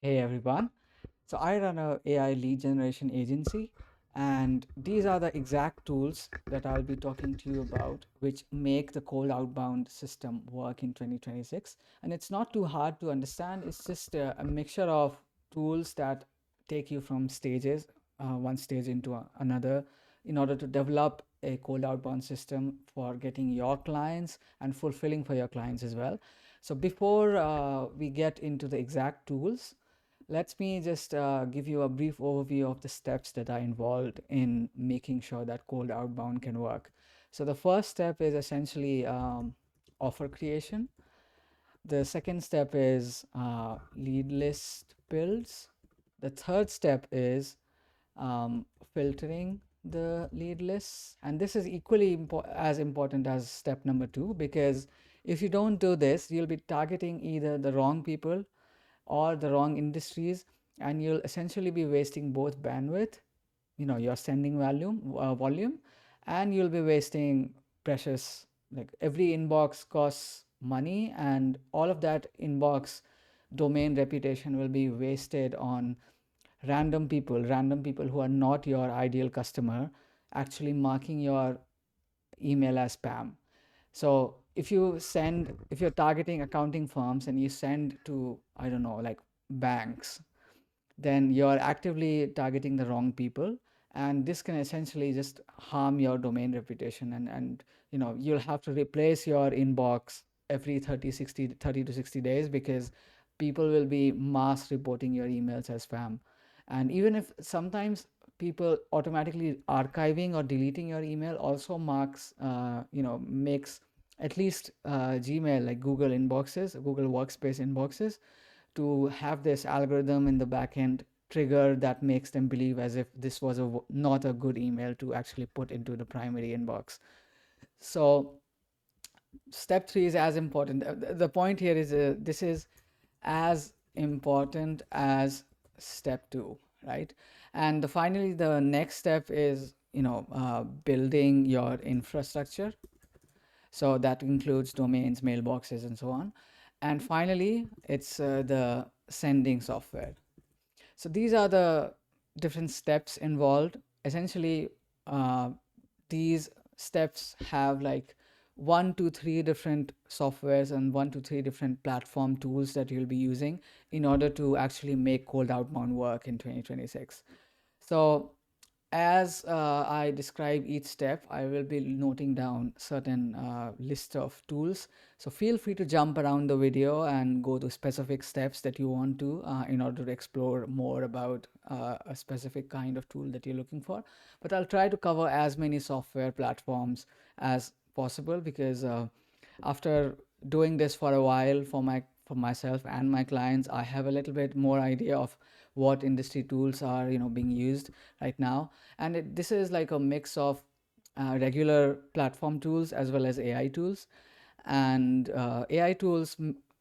Hey everyone. So I run a AI lead generation agency, and these are the exact tools that I'll be talking to you about, which make the cold outbound system work in 2026. And it's not too hard to understand. It's just a mixture of tools that take you from one stage into another, in order to develop a cold outbound system for getting your clients and fulfilling for your clients as well. So before we get into the exact tools, let me just give you a brief overview of the steps that are involved in making sure that cold outbound can work. So the first step is essentially offer creation. The second step is lead list builds. The third step is filtering the lead lists. And this is equally as important as step number two, because if you don't do this, you'll be targeting either the wrong people or the wrong industries, and you'll essentially be wasting both bandwidth, your sending volume, and you'll be wasting precious, like every inbox costs money, and all of that inbox domain reputation will be wasted on random people who are not your ideal customer, actually marking your email as spam. So if you're targeting accounting firms and you send to, I don't know, like banks, then you're actively targeting the wrong people. And this can essentially just harm your domain reputation. And you'll have to replace your inbox every 30 to 60 days, because people will be mass reporting your emails as spam. And even if sometimes people automatically archiving or deleting your email also makes at least Gmail, like Google Workspace inboxes, to have this algorithm in the backend trigger that makes them believe as if this was not a good email to actually put into the primary inbox. So step three is as important. The point here is this is as important as step two, right? And finally, the next step is building your infrastructure. So that includes domains, mailboxes, and so on. And finally, it's the sending software. So these are the different steps involved. Essentially, uh, these steps have like 1 to 3 different softwares and 1 to 3 different platform tools that you'll be using in order to actually make cold outbound work in 2026. So as I describe each step, I will be noting down certain list of tools. So feel free to jump around the video and go to specific steps that you want to in order to explore more about a specific kind of tool that you're looking for. But I'll try to cover as many software platforms as possible, because after doing this for a while for myself and my clients, I have a little bit more idea of what industry tools are being used right now. And this is like a mix of regular platform tools as well as AI tools. And AI tools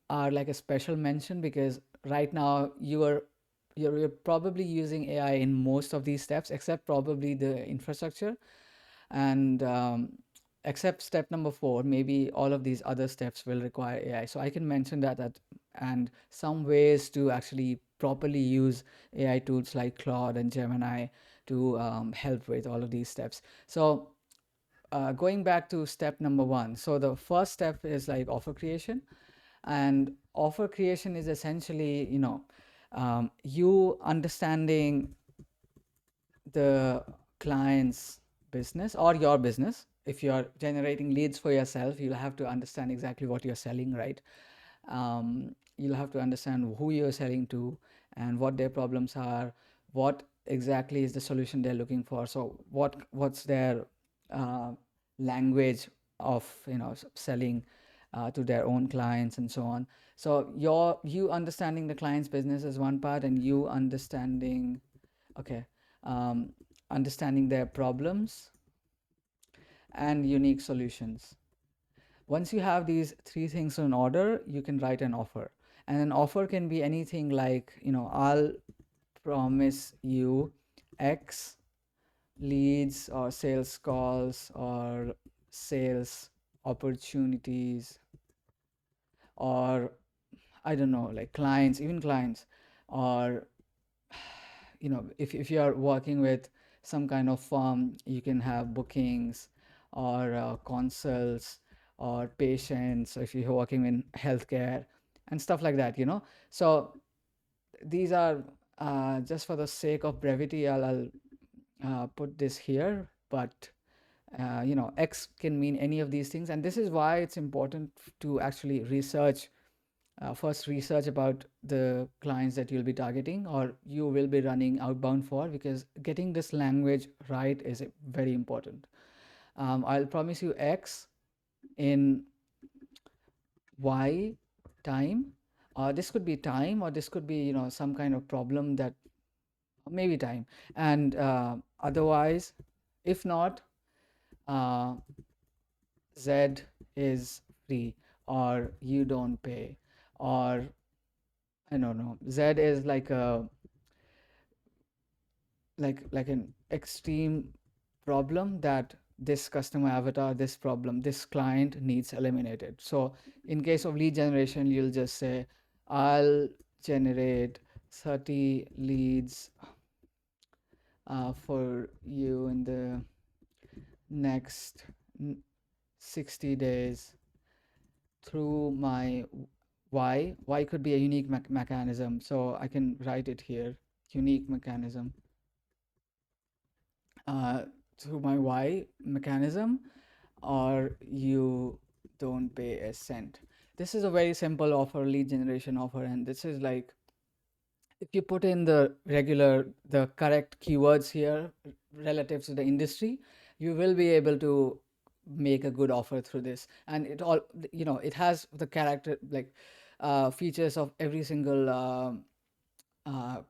are like a special mention, because right now you're probably using AI in most of these steps, except probably the infrastructure. And except step number four, maybe all of these other steps will require AI. So I can mention that and some ways to actually properly use AI tools like Claude and Gemini to help with all of these steps. So going back to step number one, so the first step is like offer creation. And offer creation is essentially you understanding the client's business or your business. If you're generating leads for yourself, you'll have to understand exactly what you're selling, right? You'll have to understand who you're selling to and what their problems are, what exactly is the solution they're looking for. So what's their uh, language of selling to their own clients and so on. So you understanding the client's business is one part, and you understanding, okay, um, understanding their problems and unique solutions. Once you have these three things in order, you can write an offer. And an offer can be anything like, I'll promise you X leads or sales calls or sales opportunities, or I don't know, like clients, even clients. or if you are working with some kind of firm, you can have bookings or consults or patients, if you're working in healthcare and stuff like that. So these are, just for the sake of brevity, I'll put this here, but X can mean any of these things, and this is why it's important to actually first research about the clients that you'll be targeting or you will be running outbound for, because getting this language right is very important. I'll promise you X in Y time. This could be time, or this could be some kind of problem, that maybe time, and otherwise, if not, uh, Z is free, or you don't pay, or I don't know. Z is like an extreme problem that this customer avatar, this problem, this client needs eliminated. So in case of lead generation, you'll just say, I'll generate 30 leads for you in the next 60 days through my Y could be a unique mechanism, so I can write it here, unique mechanism, uh, through my Y mechanism, or you don't pay a cent. This is a very simple offer, lead generation offer, and this is like, if you put in the correct keywords here relative to the industry, you will be able to make a good offer through this. And it has the character, like, features of every single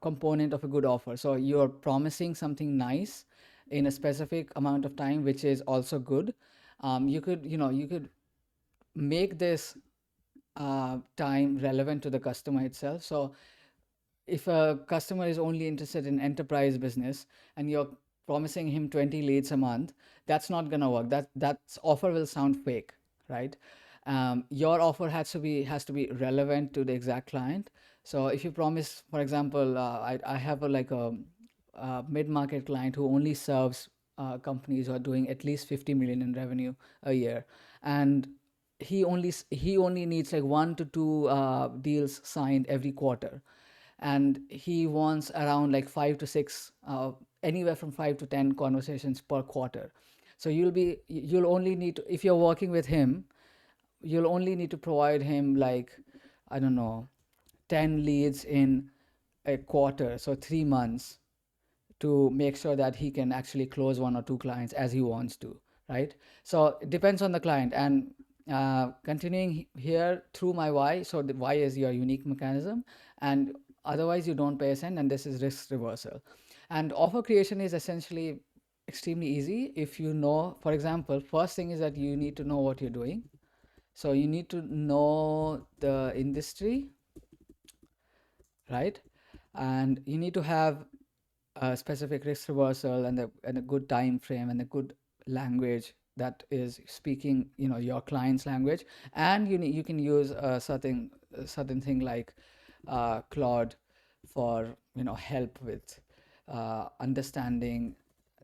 component of a good offer. So you're promising something nice in a specific amount of time, which is also good. You could make this time relevant to the customer itself. So if a customer is only interested in enterprise business and you're promising him 20 leads a month, that's not going to work. That offer will sound fake, right? Your offer has to be relevant to the exact client. So if you promise, for example, I have a mid-market client who only serves companies who are doing at least 50 million in revenue a year, and he only needs like 1 to 2 deals signed every quarter, and he wants around like 5 to 6, anywhere from 5 to 10 conversations per quarter. So you'll only need to, if you're working with him, you'll only need to provide him, like, I don't know, 10 leads in a quarter, so 3 months, to make sure that he can actually close 1 or 2 clients as he wants to, right? So it depends on the client. And continuing here through my Y, so the Y is your unique mechanism, and otherwise you don't pay a cent, and this is risk reversal. And offer creation is essentially extremely easy if you know. For example, first thing is that you need to know what you're doing. So you need to know the industry, right? And you need to have a specific risk reversal, and a good time frame, and a good language that is speaking your client's language. And you can use a certain thing like Claude for help with understanding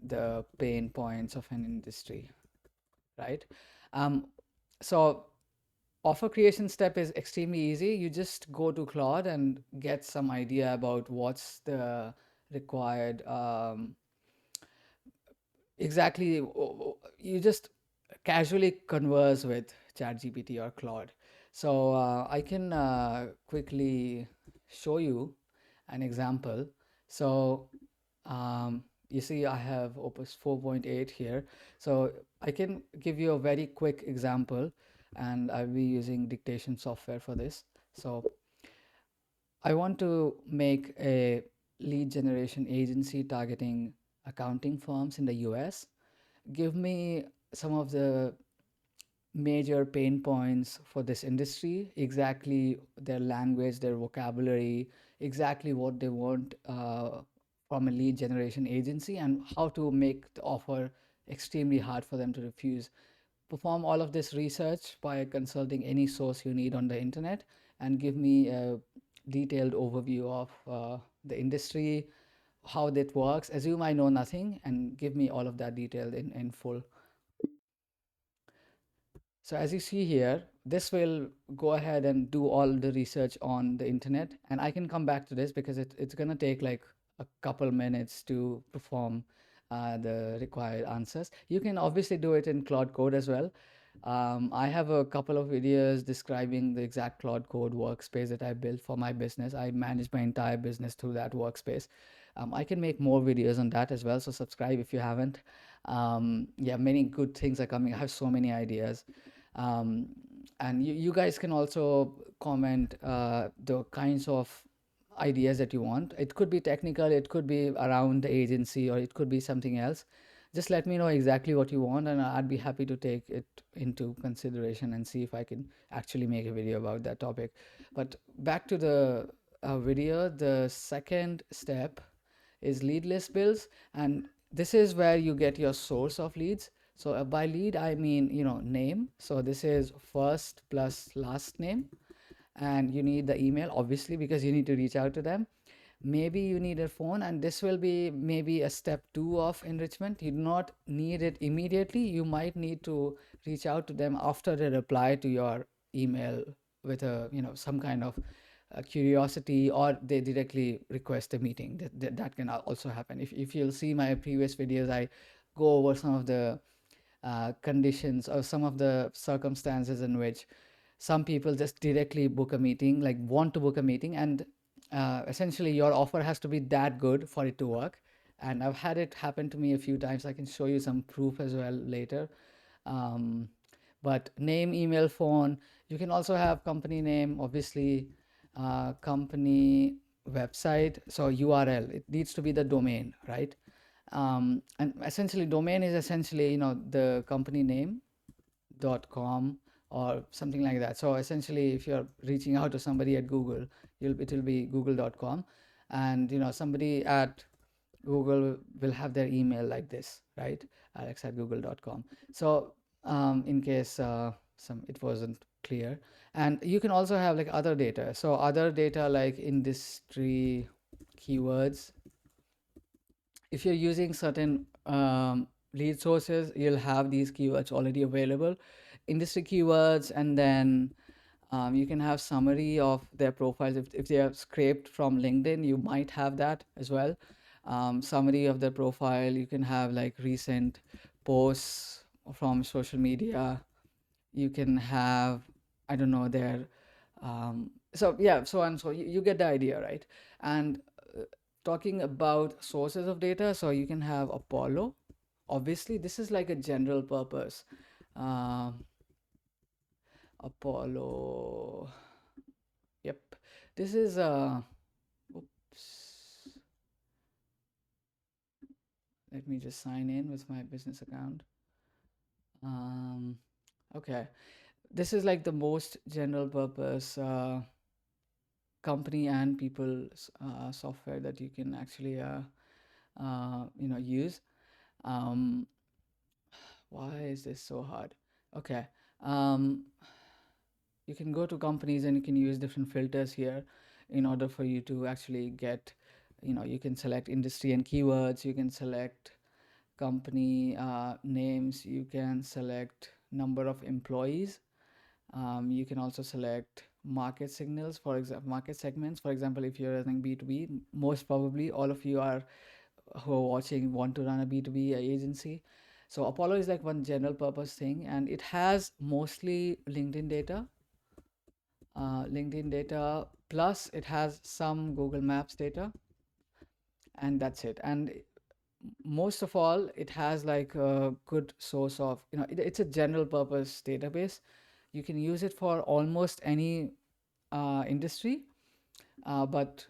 the pain points of an industry, right? um, so offer creation step is extremely easy. You just go to Claude and get some idea about what's the required, exactly. You just casually converse with ChatGPT or Claude. So I can quickly show you an example. So you see I have Opus 4.8 here. So I can give you a very quick example, and I'll be using dictation software for this. So I want to make a lead generation agency targeting accounting firms in the US. Give me some of the major pain points for this industry, exactly their language, their vocabulary, exactly what they want from a lead generation agency, and how to make the offer extremely hard for them to refuse. Perform all of this research by consulting any source you need on the internet, and give me a detailed overview of the industry, how that works. Assume I know nothing and give me all of that detail in full. So as you see here, this will go ahead and do all the research on the internet. And I can come back to this because it's going to take like a couple minutes to perform the required answers. You can obviously do it in Claude Code as well. I have a couple of videos describing the exact Claude Code workspace that I built for my business. I manage my entire business through that workspace. I can make more videos on that as well. So subscribe if you haven't. Yeah, many good things are coming. I have so many ideas. um, and you guys can also comment the kinds of ideas that you want. It could be technical, it could be around the agency, or it could be something else. Just let me know exactly what you want, and I'd be happy to take it into consideration and see if I can actually make a video about that topic. But back to the video, the second step is lead list builds, and this is where you get your source of leads. So by lead I mean, name. So this is first plus last name, and you need the email obviously because you need to reach out to them. Maybe you need a phone, and this will be maybe a step 2 of enrichment. You do not need it immediately. You might need to reach out to them after they reply to your email with a some kind of curiosity, or they directly request a meeting. That can also happen. If you'll see my previous videos, I go over some of the conditions or some of the circumstances in which some people just directly book a meeting, like want to book a meeting, and essentially your offer has to be that good for it to work. And I've had it happen to me a few times. I can show you some proof as well later. um, but name, email, phone. You can also have company name, obviously, company website. So URL, it needs to be the domain, right? And essentially domain is essentially the company name .com or something like that. So essentially if you're reaching out to somebody at Google, it will be google.com, and somebody at Google will have their email like this, right? alex@google.com. So in case it wasn't clear. And you can also have like other data. So other data like industry keywords. If you're using certain lead sources, you'll have these keywords already available, industry keywords. And then you can have summary of their profiles. If they are scraped from LinkedIn, you might have that as well. Summary of their profile. You can have like recent posts from social media. You can have, I don't know, their so yeah, so and so you get the idea, right? And talking about sources of data, so you can have Apollo. Obviously this is like a general purpose. um, Apollo. Yep. This is oops. Let me just sign in with my business account. Okay. This is like the most general purpose company and people software that you can actually use. Um, why is this so hard? Okay. Um, you can go to companies and you can use different filters here in order for you to actually get, you can select industry and keywords, you can select company names, you can select number of employees. You can also select market signals, for example, market segments. For example, if you're running B2B, most probably all of you are who are watching want to run a B2B agency. So Apollo is like one general purpose thing, and it has mostly LinkedIn data, plus it has some Google Maps data, and that's it. And most of all, it has like a good source of, it's a general purpose database. You can use it for almost any industry, but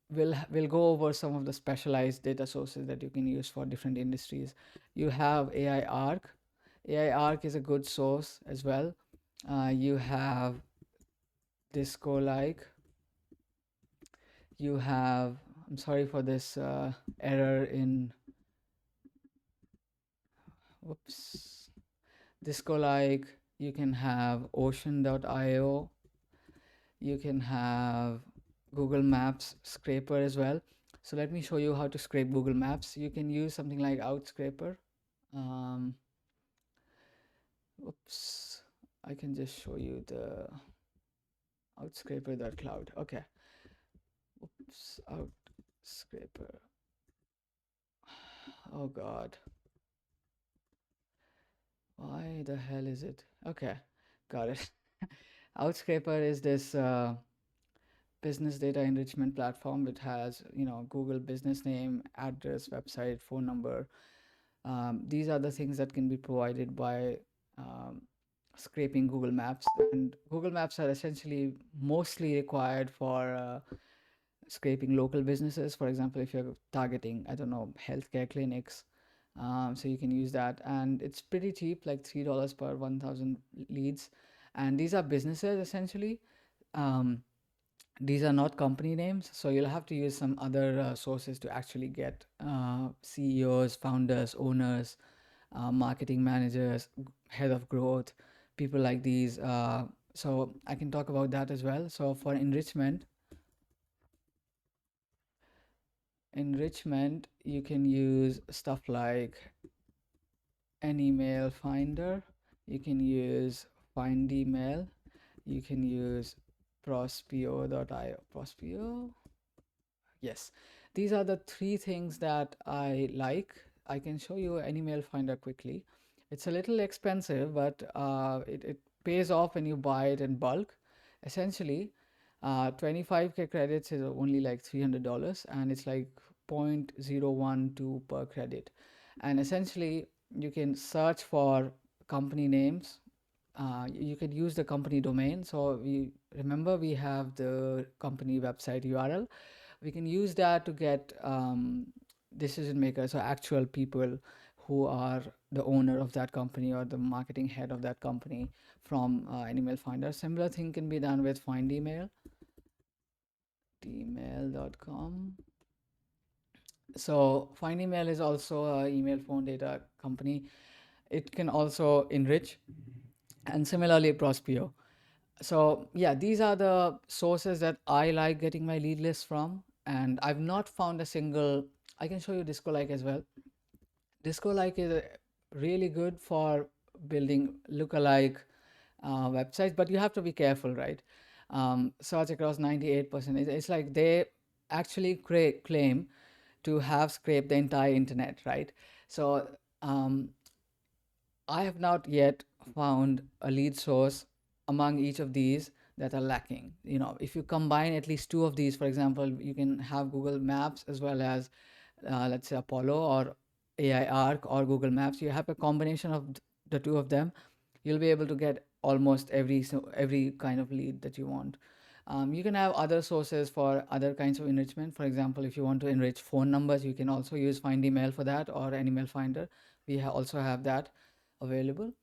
we'll go over some of the specialized data sources that you can use for different industries. You have AI-Ark. AI-Ark is a good source as well. You have Disco like. You have, I'm sorry for this error in, whoops, Disco like. You can have ocean.io. You can have Google Maps scraper as well. So let me show you how to scrape Google Maps. You can use something like Outscraper. Um, oops, I can just show you the outscraper.cloud. Okay. Oops, Outscraper. Oh God. Why the hell is it? Okay, got it. Outscraper is this business data enrichment platform. It has, Google business name, address, website, phone number. These are the things that can be provided by um, scraping Google Maps. And Google Maps are essentially mostly required for scraping local businesses. For example, if you're targeting, I don't know, healthcare clinics, so you can use that, and it's pretty cheap, like $3 per 1,000 leads. And these are businesses essentially. Um, these are not company names, so you'll have to use some other sources to actually get CEOs, founders, owners, marketing managers, head of growth, people like these. So I can talk about that as well. So for enrichment, you can use stuff like Anymail Finder. You can use Findymail. You can use Prospeo.io. Prospeo? Yes. These are the three things that I like. I can show you Anymail Finder quickly. It's a little expensive, but it pays off when you buy it in bulk. Essentially, 25K credits is only like $300, and it's like 0.012 per credit. And essentially, you can search for company names. You can use the company domain. So we remember we have the company website URL. We can use that to get decision makers, or actual people who are the owner of that company or the marketing head of that company, from Anymail Finder. Similar thing can be done with Findymail, email.com. So Findymail is also a email phone data company. It can also enrich, and similarly Prospeo. So yeah, these are the sources that I like getting my lead list from, and I've not found a single. I can show you Disco-like as well. Disco-like is really good for building lookalike websites, but you have to be careful, right? Search across 98%. It's like they actually claim to have scraped the entire internet, right? So um, I have not yet found a lead source among each of these that are lacking. If you combine at least two of these, for example, you can have Google Maps as well as, let's say, Apollo or AI-Ark or Google Maps. You have a combination of the two of them, you'll be able to get almost every kind of lead that you want. You can have other sources for other kinds of enrichment. For example, if you want to enrich phone numbers, you can also use Findymail for that, or Anymail Finder. We also have that available.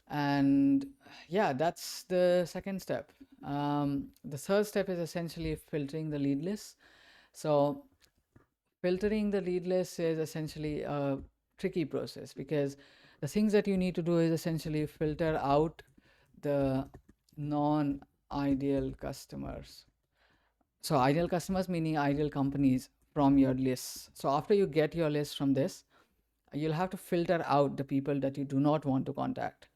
And yeah, that's the second step. The third step is essentially filtering the lead list. So filtering the lead list is essentially a tricky process, because the things that you need to do is essentially filter out the non-ideal customers. So ideal customers meaning ideal companies from your lists. So after you get your list from this, you'll have to filter out the people that you do not want to contact.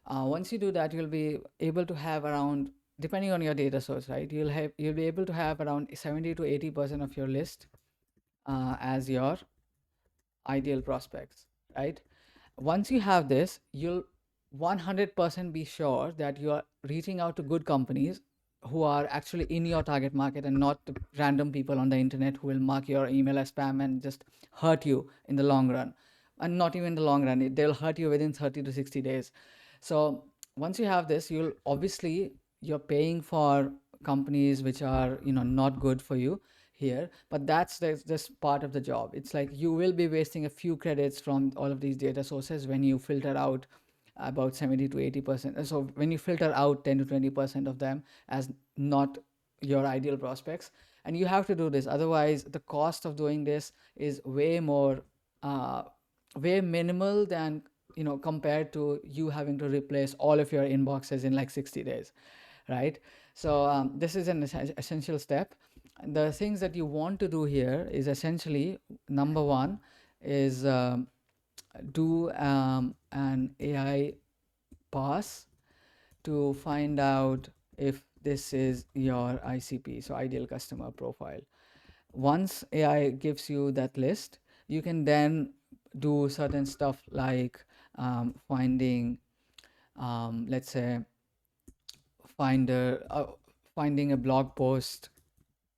Once you do that, you'll be able to have around, depending on your data source, right? You'll be able to have around 70 to 80% of your list as your ideal prospects, right? Once you have this, you'll 100% be sure that you are reaching out to good companies who are actually in your target market, and not the random people on the internet who will mark your email as spam and just hurt you in the long run. And not even the long run, they'll hurt you within 30 to 60 days. So once you have this, you'll obviously, you're paying for companies which are not good for you here, but that's just part of the job. It's like you will be wasting a few credits from all of these data sources when you filter out about 70 to 80%. So when you filter out 10 to 20% of them as not your ideal prospects, and you have to do this, otherwise the cost of doing this is way more uh, way minimal than compared to you having to replace all of your inboxes in like 60 days, right? So this is an essential step. The things that you want to do here is essentially, number one is do an AI pass to find out if this is your ICP, so ideal customer profile. Once AI gives you that list, you can then do certain stuff like finding, let's say, find a, finding a blog post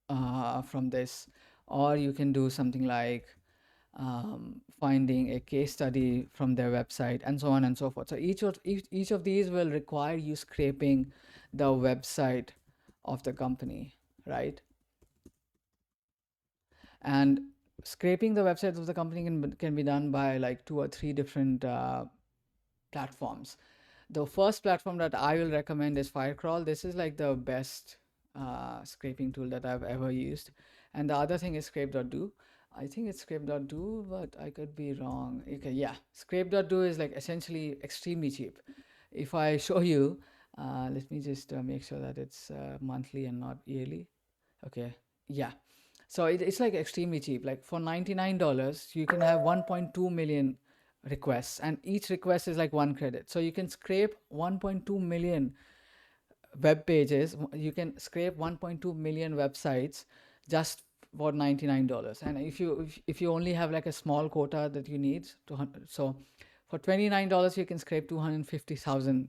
from this, or you can do something like finding a case study from their website, and so on and so forth. So each of these will require you scraping the website of the company, right? And scraping the website of the company can be done by like two or three different platforms. The first platform that I will recommend is Firecrawl. This is like the best scraping tool that I've ever used. And the other thing is scrape.do. I think it's scrape.do, but I could be wrong. Okay, yeah. Scrape.do is like essentially extremely cheap. If I show you, let me just make sure that it's monthly and not yearly. Okay, yeah. So it's like extremely cheap. Like for $99, you can have 1.2 million requests, and each request is like one credit. So you can scrape 1.2 million web pages. You can scrape 1.2 million websites just for $99. And if you only have like a small quota that you need, so for $29 you can scrape 250,000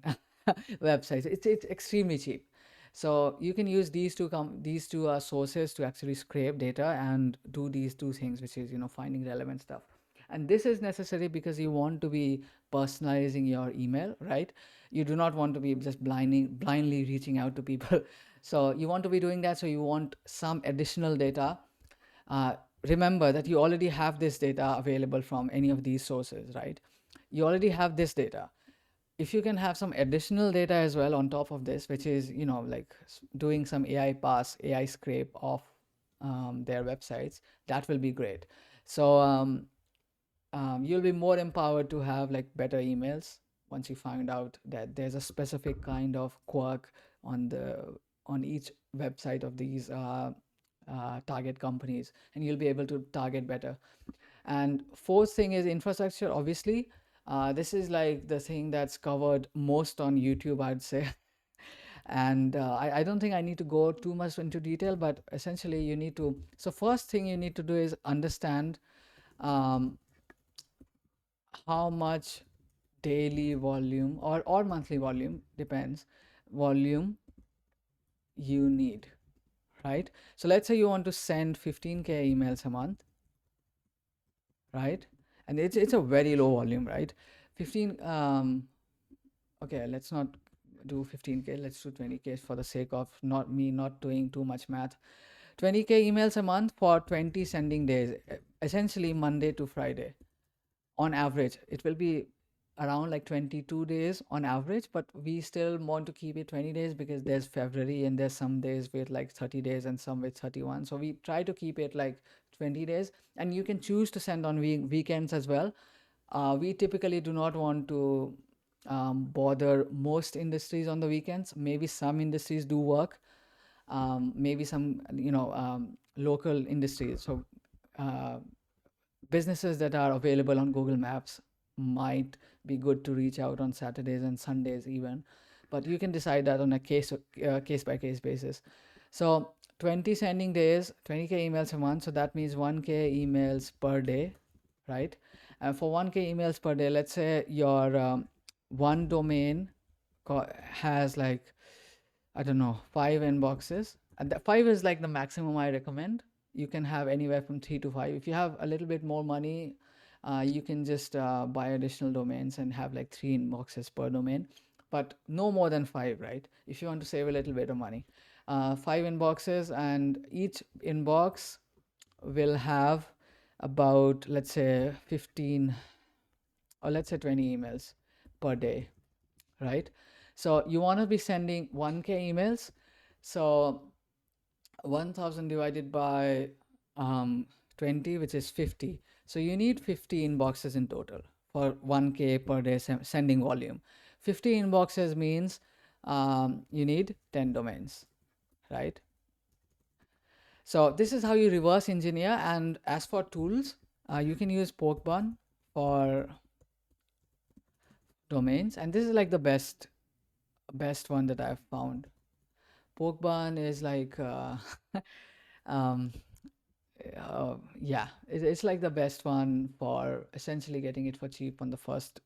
websites. It's extremely cheap. So you can use these two sources to actually scrape data and do these two things, which is finding relevant stuff. And this is necessary because you want to be personalizing your email, right? You do not want to be just blindly reaching out to people. So you want to be doing that. So you want some additional data. uh, Remember that you already have this data available from any of these sources, right? You already have this data. If you can have some additional data as well on top of this, which is like doing some AI pass, AI scrape of their websites, that will be great. So you'll be more empowered to have like better emails once you find out that there's a specific kind of quirk on each website of these target companies, and you'll be able to target better. And fourth thing is infrastructure, obviously. This is like the thing that's covered most on YouTube, I'd say. And I don't think I need to go too much into detail, but essentially you need to, so first thing you need to do is understand um, how much daily volume or monthly volume, depends, volume you need, right? So let's say you want to send 15K emails a month, right? And it's a very low volume, right? 15 okay, let's not do 15K, let's do 20K for the sake of not doing too much math. 20K emails a month for 20 sending days, essentially Monday to Friday. On average it will be around like 22 days on average, but we still want to keep it 20 days because there's February and there's some days with like 30 days and some with 31, so we try to keep it like 20 days. And you can choose to send on weekends as well. We typically do not want to bother most industries on the weekends. Maybe some industries do work, maybe some local industries. So uh, businesses that are available on Google Maps might be good to reach out on Saturdays and Sundays even, but you can decide that on a case by case basis. So 20 sending days, 20K emails a month, so that means 1K emails per day, right? And for 1K emails per day, let's say your one domain has like, I don't know, 5 inboxes. And the 5 is like the maximum I recommend. You can have anywhere from 3 to 5. If you have a little bit more money, you can just buy additional domains and have like 3 inboxes per domain, but no more than 5, right? If you want to save a little bit of money, 5 inboxes, and each inbox will have about, let's say, 15 or let's say 20 emails per day, right? So you want to be sending 1K emails. So 1000 divided by 20, which is 50. So you need 50 inboxes in total for 1K per day sending volume. 50 inboxes means you need 10 domains, right? So this is how you reverse engineer. And as for tools, you can use Porkbun for domains, and this is like the best one that I've found. Porkbun is like um, yeah, it's like the best one for essentially getting it for cheap on the first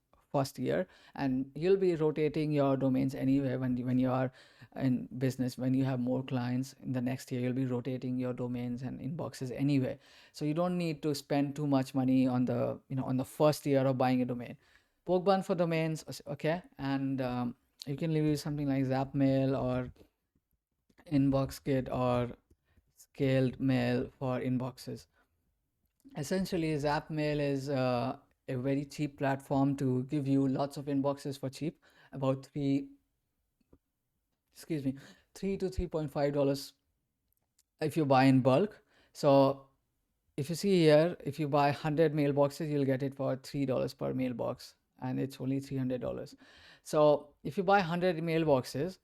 year, and you'll be rotating your domains anyway when you are in business. When you have more clients in the next year, you'll be rotating your domains and inboxes anyway, so you don't need to spend too much money on the on the first year of buying a domain. Porkbun for domains, okay, and you can use something like Zapmail or InboxKit or Scaled Mail for inboxes. Essentially, Zapmail is a very cheap platform to give you lots of inboxes for cheap, about excuse me, $3 to $3.5 if you buy in bulk. So if you see here, if you buy 100 mailboxes, you'll get it for $3 per mailbox, and it's only $300. So if you buy 100 mailboxes,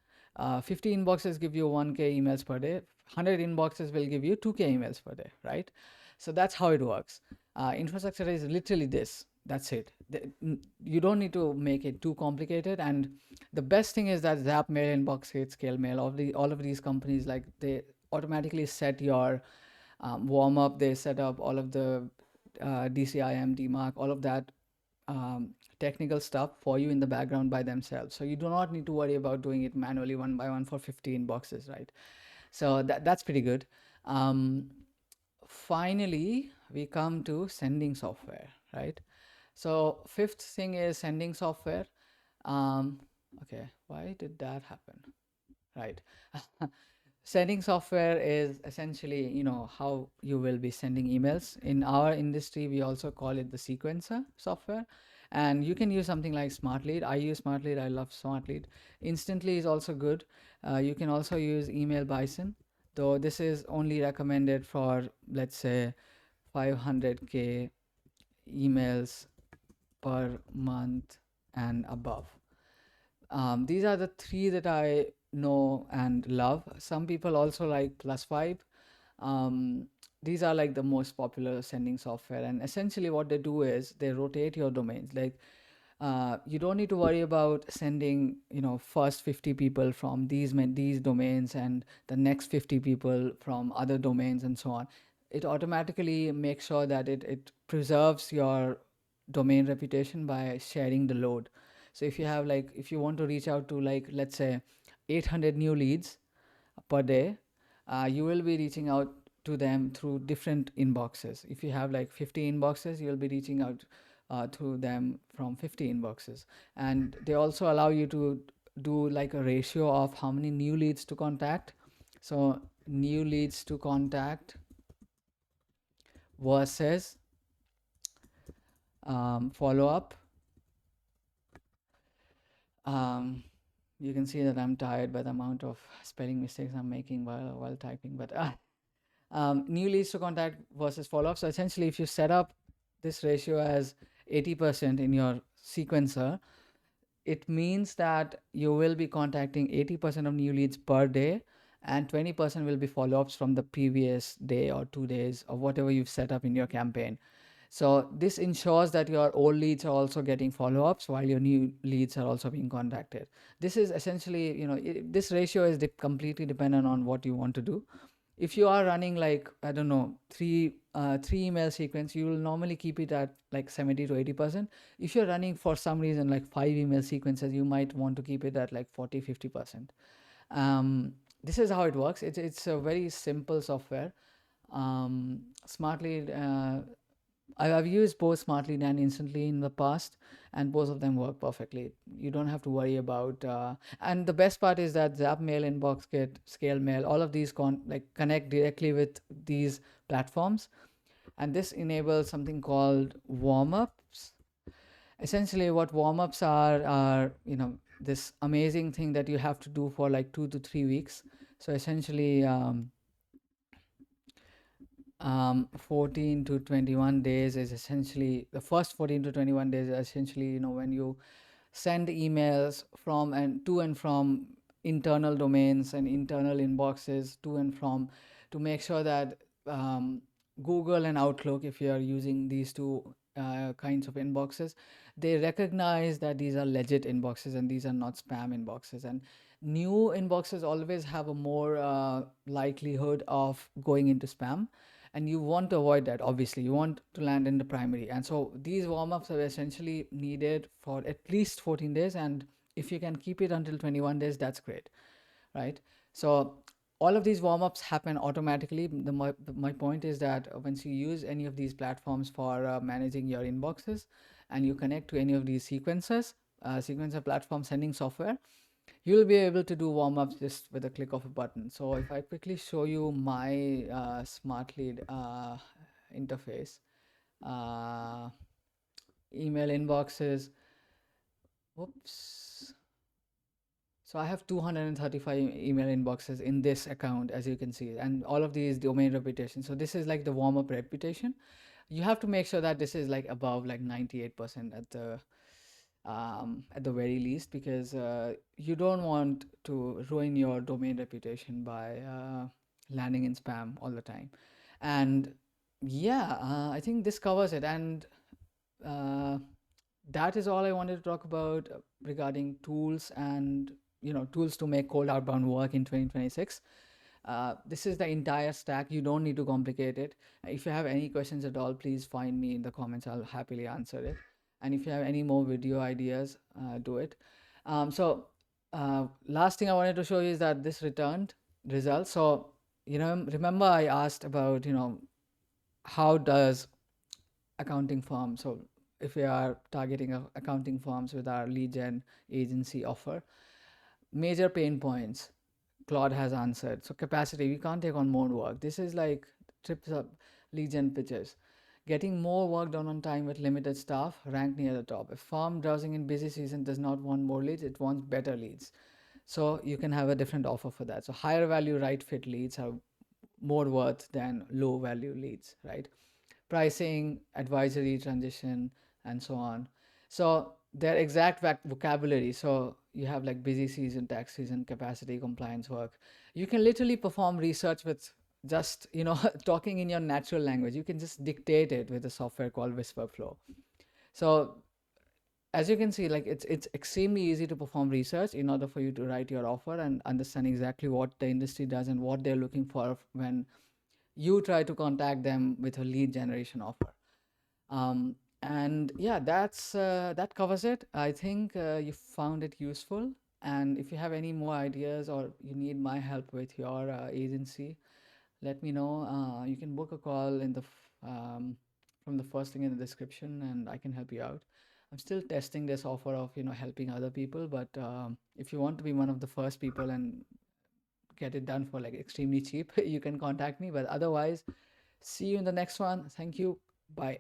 50 inboxes give you 1K emails per day. 100 inboxes will give you 2K emails per day, right? So that's how it works. Infrastructure is literally this. That's it. You don't need to make it too complicated. And the best thing is that Zapmail, InboxKit, ScaleMail, all of these companies, like, they automatically set your warm up. They set up all of the DCIM, DMARC, all of that technical stuff for you in the background by themselves. So you do not need to worry about doing it manually one by one for 15 boxes, right? So that's pretty good. Um, Finally, we come to sending software, right? So fifth thing is sending software. Um, okay, why did that happen? Right. Sending software is essentially, how you will be sending emails. In our industry, we also call it the sequencer software. And you can use something like SmartLead. I use SmartLead. I love SmartLead. Instantly is also good. You can also use Email Bison, though this is only recommended for, let's say, 500K emails per month and above. These are the three that I know and love. Some people also like Plus Five. Um, these are like the most popular sending software, and essentially what they do is they rotate your domains. Like, you don't need to worry about sending, first 50 people from these domains and the next 50 people from other domains and so on. It automatically makes sure that it preserves your domain reputation by sharing the load. So if you want to reach out to, like, let's say 800 new leads per day, you will be reaching out to them through different inboxes. If you have like 50 inboxes, you'll be reaching out to them from 50 inboxes. And they also allow you to do like a ratio of how many new leads to contact. So new leads to contact versus follow up. Um, you can see that I'm tired by the amount of spelling mistakes I'm making while typing. But new leads to contact versus follow up. So essentially, if you set up this ratio as 80% in your sequencer, it means that you will be contacting 80% of new leads per day, and 20% will be follow ups from the previous day or 2 days or whatever you've set up in your campaign. So this ensures that your old leads are also getting follow-ups while your new leads are also being contacted. This is essentially, this ratio is completely dependent on what you want to do. If you are running, like, I don't know, three email sequence, you will normally keep it at like 70 to 80%. If you're running for some reason like 5 email sequences, you might want to keep it at like 40-50%. This is how it works. It's a very simple software. Smartly, I've used both SmartLead and Instantly in the past, and both of them work perfectly. You don't have to worry about. And the best part is that Zapmail, InboxKit, ScaleMail, all of these connect directly with these platforms, and this enables something called warm-ups. Essentially, what warm-ups are this amazing thing that you have to do for like 2 to 3 weeks. So essentially. 14 to 21 days is essentially the first 14 to 21 days is essentially, when you send emails from and to and from internal domains and internal inboxes to and from to make sure that Google and Outlook, if you are using these two kinds of inboxes, they recognize that these are legit inboxes and these are not spam inboxes. And new inboxes always have a more likelihood of going into spam, and you want to avoid that. Obviously, you want to land in the primary, and so these warm-ups are essentially needed for at least 14 days, and if you can keep it until 21 days, that's great, right? So all of these warm-ups happen automatically. My point is that once you use any of these platforms for managing your inboxes, and you connect to any of these sequencer platform sending software, you'll be able to do warm-ups just with a click of a button. So if I quickly show you my SmartLead interface, uh, email inboxes, whoops. So I have 235 email inboxes in this account, as you can see, and all of these domain reputation. So this is like the warm-up reputation. You have to make sure that this is like above like 98% at the very least, because you don't want to ruin your domain reputation by landing in spam all the time. And yeah, I think this covers it. And uh, that is all I wanted to talk about regarding tools and tools to make cold outbound work in 2026. This is the entire stack. You don't need to complicate it. If you have any questions at all, please find me in the comments. I'll happily answer it. And if you have any more video ideas, do it. Last thing I wanted to show you is that this returned results. So remember I asked about how does accounting firm. So if we are targeting accounting firms with our lead gen agency offer, major pain points Claude has answered. So capacity, we can't take on more work. This is like trips up lead gen pitches. Getting more work done on time with limited staff, ranked near the top. A firm browsing in busy season does not want more leads, it wants better leads. So you can have a different offer for that. So higher value right fit leads are more worth than low value leads, right? Pricing, advisory, transition, and so on. So their exact vocabulary. So you have like busy season, tax season, capacity, compliance work. You can literally perform research with just talking in your natural language. You can just dictate it with a software called Whisperflow. So as you can see, like it's extremely easy to perform research in order for you to write your offer and understand exactly what the industry does and what they're looking for when you try to contact them with a lead generation offer. And yeah, that covers it. I think you found it useful. And if you have any more ideas or you need my help with your agency, let me know. You can book a call from the first link in the description, and I can help you out. I'm still testing this offer of helping other people, but if you want to be one of the first people and get it done for like extremely cheap, you can contact me. But otherwise, see you in the next one. Thank you. Bye.